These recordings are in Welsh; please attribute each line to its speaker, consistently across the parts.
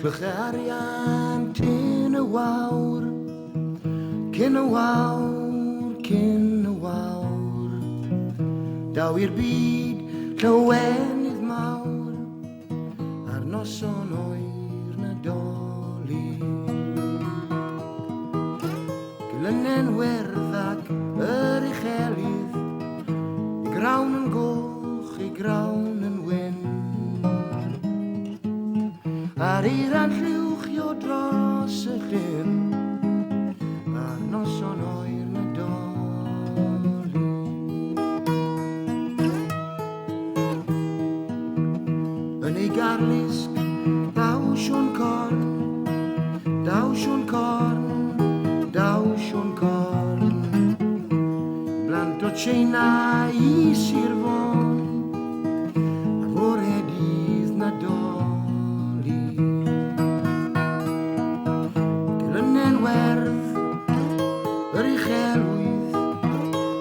Speaker 1: Clych arian cyn y wawr, cyn y wawr, cyn y wawr. Daw i'r byd llawenydd mawr, ar noson oer Nadolig. Glynen werdd ac yr uchelydd, I grawn yn goch, I grawn yn wyn. Ar eiran lliwchio dros y llyn, ar noson oer Nadolig. Yn ei garlisg, daw Sion Corn, daw Sion Corn, daw Sion Corn. Blant o Tsieina I Sir Fôn, a fore dydd Nadolig. Glynen werdd, yr uchelwydd,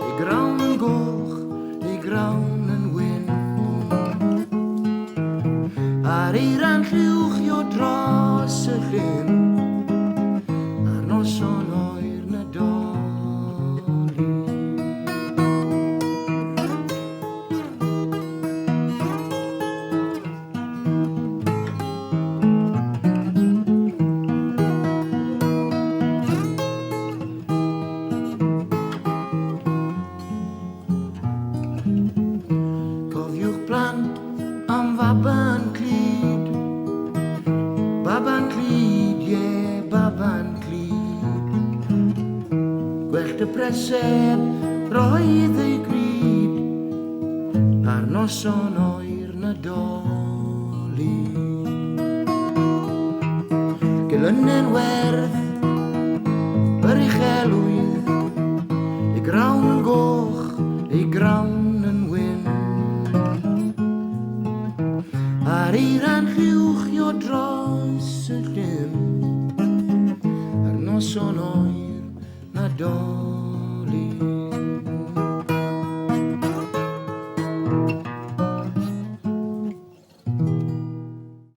Speaker 1: ei grawn yn goch, ei grawn yn wyn. Ar eiran lliwchio dros y llyn, ar noson oer Nadolig. Cofiwch blant am Baban Clud, Baban Clud, ie, Baban Clud. Gwellt y presed roedd ei gryd, ar noson oer Nadolig. Glynen werdd, yr uchelwydd, ei grawn yn goch, ei grawn yn wyn. Ar eiran lliwchio dros y llyn, ar noson oer Nadolig.